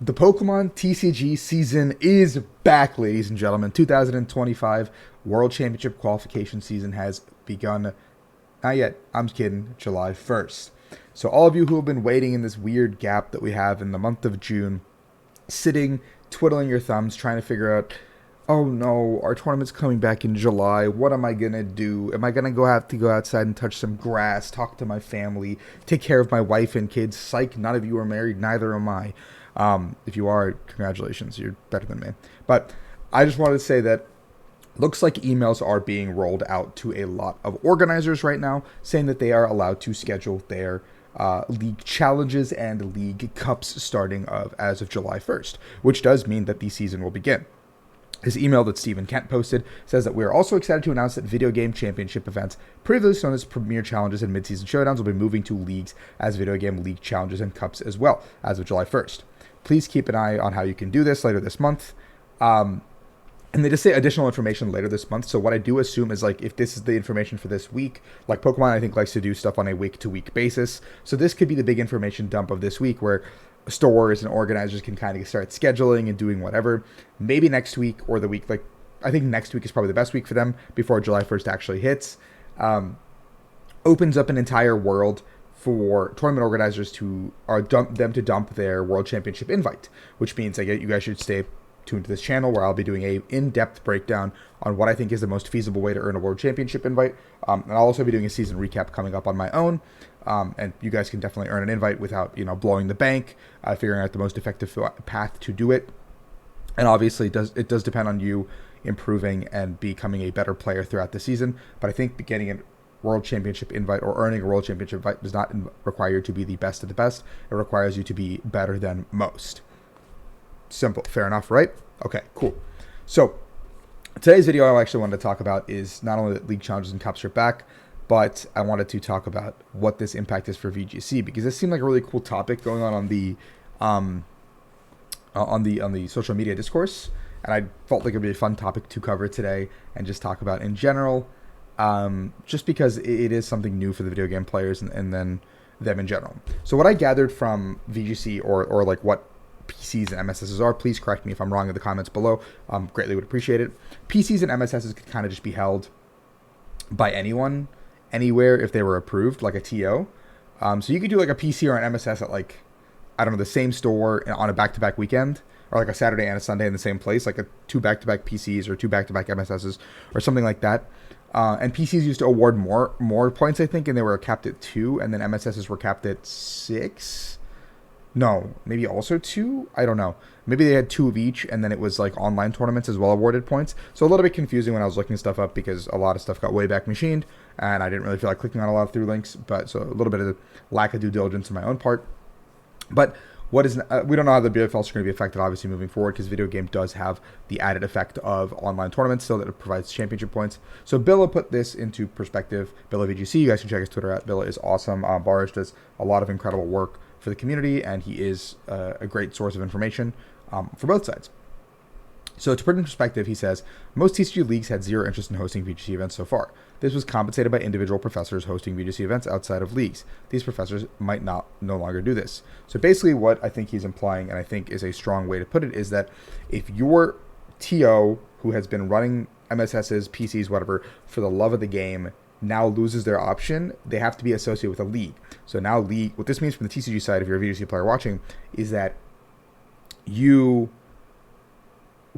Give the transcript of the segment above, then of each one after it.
The Pokemon TCG season is back, ladies and gentlemen. 2025 World Championship qualification season has begun. Not yet. I'm kidding. July 1st. So all of you who have been waiting in this weird gap that we have in the month of June, sitting, twiddling your thumbs, trying to figure out, oh no, our tournament's coming back in July. What am I gonna do? Am I gonna have to go outside and touch some grass, talk to my family, take care of my wife and kids? Psych, none of you are married, neither am I. If you are, congratulations, you're better than me. But I just wanted to say that looks like emails are being rolled out to a lot of organizers right now, saying that they are allowed to schedule their league challenges and league cups starting as of July 1st, which does mean that the season will begin. His email that Stephen Kent posted says that we are also excited to announce that video game championship events, previously known as Premier Challenges and Midseason Showdowns, will be moving to leagues as video game league challenges and cups as well as of July 1st. Please keep an eye on how you can do this later this month. And they just say additional information later this month. So what I do assume is, like, if this is the information for this week, like Pokemon, I think likes to do stuff on a week-to-week basis. So this could be the big information dump of this week, where stores and organizers can kind of start scheduling and doing whatever. Maybe next week or the week, like, I think next week is probably the best week for them before July 1st actually hits. Opens up an entire world for tournament organizers to dump their World Championship invite, which means you guys should stay tuned to this channel, where I'll be doing a in-depth breakdown on what I think is the most feasible way to earn a World Championship invite. And I'll also be doing a season recap coming up on my own. And you guys can definitely earn an invite without, blowing the bank, figuring out the most effective path to do it. And obviously it does depend on you improving and becoming a better player throughout the season. But I think getting a World Championship invite or earning a World Championship invite does not require you to be the best of the best. It requires you to be better than most. Simple. Fair enough, right? Okay, cool. So today's video I actually wanted to talk about is not only that league challenges and cups are back, but I wanted to talk about what this impact is for VGC, because this seemed like a really cool topic going on the social media discourse, and I felt like it'd be a fun topic to cover today and just talk about in general, just because it is something new for the video game players and then them in general. So what I gathered from VGC or like what PCs and MSSs are, please correct me if I'm wrong in the comments below. Greatly would appreciate it. PCs and MSSs could kind of just be held by anyone, anywhere, if they were approved, like a TO. So you could do like a PC or an MSS at, like, I don't know, the same store on a back-to-back weekend, or like a Saturday and a Sunday in the same place, like two back-to-back PCs or two back-to-back MSSs or something like that. And PCs used to award more points, I think, and they were capped at 2, and then MSSs were capped at 6. No, maybe also 2? I don't know. Maybe they had 2 of each, and then it was like online tournaments as well awarded points. So a little bit confusing when I was looking stuff up, because a lot of stuff got way back machined, and I didn't really feel like clicking on a lot of through links. But so a little bit of the lack of due diligence on my own part. But we don't know how the BFLs are going to be affected, obviously, moving forward, because video game does have the added effect of online tournaments, so that it provides championship points. So Billa put this into perspective. Billa VGC, you guys can check his Twitter at. Billa is awesome. Barish does a lot of incredible work for the community, and he is a great source of information for both sides. So to put in perspective, he says, most TCG leagues had zero interest in hosting VGC events so far. This was compensated by individual professors hosting VGC events outside of leagues. These professors might no longer do this. So basically what I think he's implying, and I think is a strong way to put it, is that if your TO who has been running MSSs, PCs, whatever, for the love of the game, now loses their option, they have to be associated with a league. So now what this means from the TCG side, if you're a VGC player watching, is that you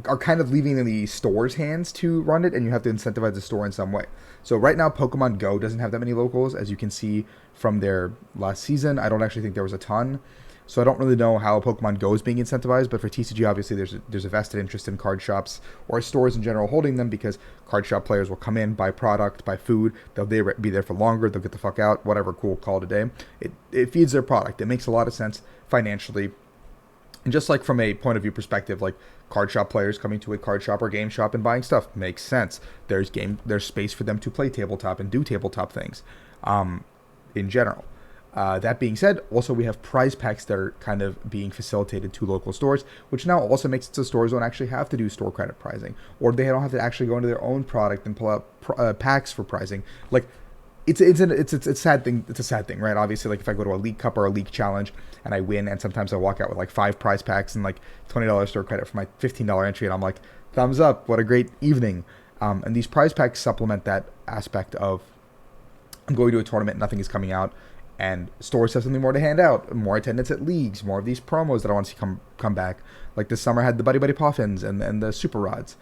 are kind of leaving in the store's hands to run it, and you have to incentivize the store in some way. So right now, Pokemon Go doesn't have that many locals, as you can see from their last season. I don't actually think there was a ton. So I don't really know how Pokemon Go is being incentivized, but for TCG, obviously, there's a vested interest in card shops or stores in general holding them, because card shop players will come in, buy product, buy food, they'll be there for longer, they'll get the fuck out, whatever, cool, call it a day. It feeds their product. It makes a lot of sense financially. And just like from a point of view perspective, like card shop players coming to a card shop or game shop and buying stuff makes sense. There's space for them to play tabletop and do tabletop things in general. That being said, also we have prize packs that are kind of being facilitated to local stores, which now also makes it so stores don't actually have to do store credit pricing, or they don't have to actually go into their own product and pull out packs for pricing. Like, it's a sad thing. It's a sad thing, right? Obviously, like if I go to a League Cup or a League Challenge and I win, and sometimes I walk out with like 5 prize packs and like $20 store credit for my $15 entry, and I'm like, thumbs up, what a great evening. And these prize packs supplement that aspect of I'm going to a tournament, nothing is coming out, and stores have something more to hand out, more attendance at leagues, more of these promos that I want to see come back. Like this summer had the Buddy Buddy Puffins and the Super Rods.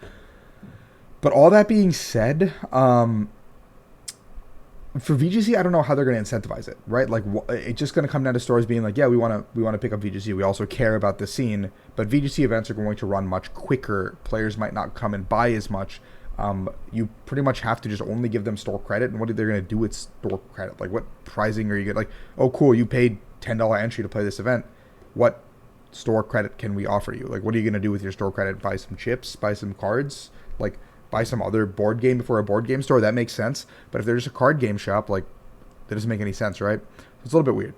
But all that being said, for VGC, I don't know how they're going to incentivize it, right? Like, it's just going to come down to stores being like, yeah, we want to pick up VGC. We also care about the scene, but VGC events are going to run much quicker. Players might not come and buy as much. You pretty much have to just only give them store credit, and what are they going to do with store credit? Like, what pricing are you getting? Like, oh, cool, you paid $10 entry to play this event. What store credit can we offer you? Like, what are you going to do with your store credit? Buy some chips? Buy some cards? Like, buy some other board game before a board game store? That makes sense. But if they're just a card game shop, like, that doesn't make any sense, right? It's a little bit weird.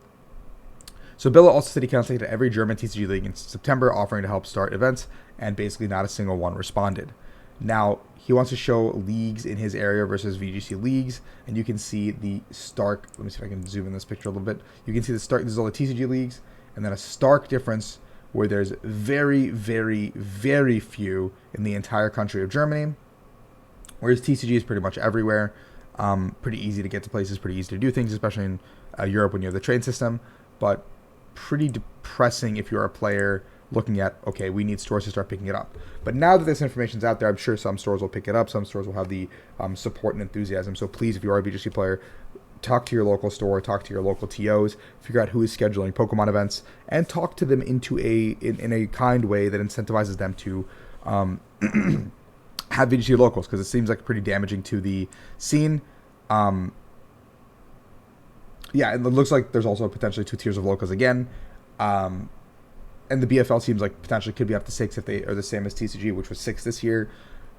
So Billa also said he contacted every German TCG league in September offering to help start events, and basically not a single one responded. Now, he wants to show leagues in his area versus VGC leagues, and you can see the stark, let me see if I can zoom in this picture a little bit. You can see the stark, this is all the TCG leagues, and then a stark difference where there's very, very, very few in the entire country of Germany, whereas TCG is pretty much everywhere. Pretty easy to get to places, pretty easy to do things, especially in Europe when you have the train system, but pretty depressing if you're a player looking at, okay, we need stores to start picking it up. But now that this information's out there, I'm sure some stores will pick it up. Some stores will have the support and enthusiasm. So please, if you are a VGC player, talk to your local store, talk to your local TOs, figure out who is scheduling Pokemon events, and talk to them in a kind way that incentivizes them to have VGC locals, because it seems like pretty damaging to the scene. Yeah, it looks like there's also potentially 2 tiers of locals again. And the BFL seems like potentially could be up to 6 if they are the same as TCG, which was 6 this year.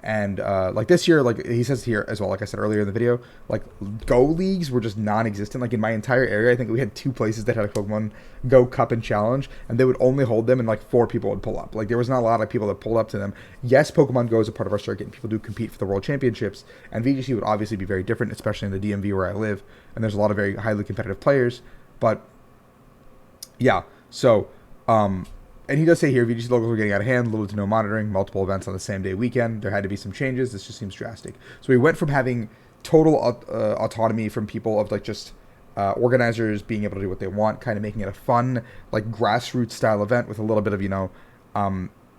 And like this year, like he says here as well, like I said earlier in the video, like Go leagues were just non-existent. Like in my entire area, I think we had 2 places that had a Pokemon Go Cup and Challenge, and they would only hold them, and like 4 people would pull up. Like there was not a lot of people that pulled up to them. Yes, Pokemon Go is a part of our circuit, and people do compete for the World Championships, and VGC would obviously be very different, especially in the DMV where I live, and there's a lot of very highly competitive players. But yeah, so and he does say here, VGC locals were getting out of hand, little to no monitoring, multiple events on the same day weekend. There had to be some changes. This just seems drastic. So we went from having total autonomy from people of like just organizers being able to do what they want, kind of making it a fun, like grassroots style event with a little bit of,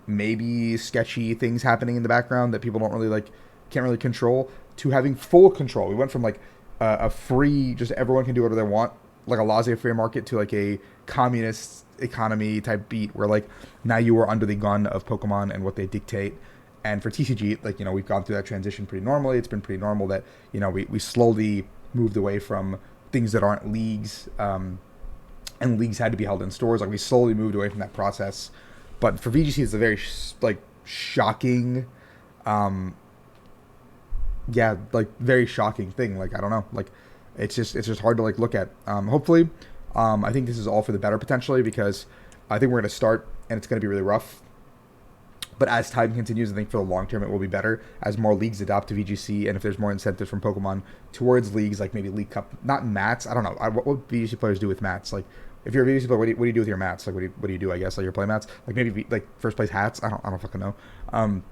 maybe sketchy things happening in the background that people don't really like, can't really control, to having full control. We went from like a free, just everyone can do whatever they want, like a laissez-faire market, to like a communist economy type beat where like now you are under the gun of Pokemon and what they dictate. And for TCG, like, we've gone through that transition pretty normally. It's been pretty normal that, we slowly moved away from things that aren't leagues, and leagues had to be held in stores. Like we slowly moved away from that process. But for VGC, it's a very shocking, very shocking thing. Like, I don't know, like it's just hard to like look at. Hopefully, I think this is all for the better potentially, because I think we're going to start and it's going to be really rough. But as time continues, I think for the long term it will be better as more leagues adopt to VGC, and if there's more incentives from Pokemon towards leagues, like maybe League Cup, not mats. I don't know. What VGC players do with mats? Like, if you're a VGC player, what do you do with your mats? Like, what do you do? I guess like your play mats. Like maybe like first place hats. I don't fucking know.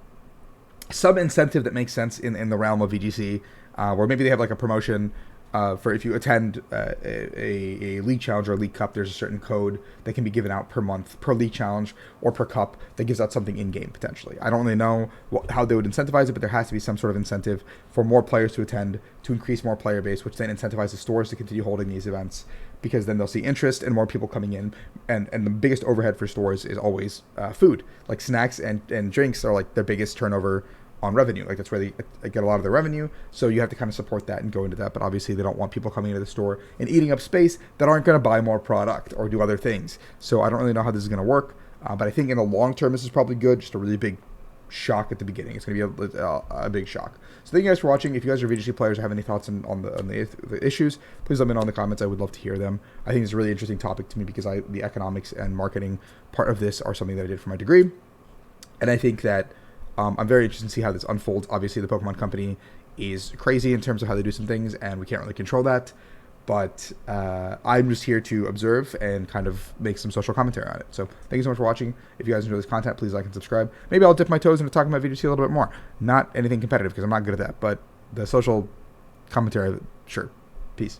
Some incentive that makes sense in the realm of VGC, where maybe they have like a promotion. For if you attend a League Challenge or a League Cup, there's a certain code that can be given out per month, per League Challenge or per Cup, that gives out something in-game, potentially. I don't really know how they would incentivize it, but there has to be some sort of incentive for more players to attend, to increase more player base, which then incentivizes stores to continue holding these events, because then they'll see interest and more people coming in. And the biggest overhead for stores is always food. Like snacks and drinks are like their biggest turnover on revenue. Like that's where they get a lot of their revenue, so you have to kind of support that and go into that. But obviously they don't want people coming into the store and eating up space that aren't going to buy more product or do other things. So I don't really know how this is going to work, but I think in the long term this is probably good. Just a really big shock at the beginning. It's going to be a big shock. So thank you guys for watching. If you guys are VGC players or have any thoughts on the issues, please let me know in the comments. I would love to hear them. I think it's a really interesting topic to me, because the economics and marketing part of this are something that I did for my degree, and I think that I'm very interested to see how this unfolds. Obviously, the Pokemon Company is crazy in terms of how they do some things, and we can't really control that. But I'm just here to observe and kind of make some social commentary on it. So thank you so much for watching. If you guys enjoy this content, please like and subscribe. Maybe I'll dip my toes into talking about VGT a little bit more. Not anything competitive, because I'm not good at that, but the social commentary, sure. Peace.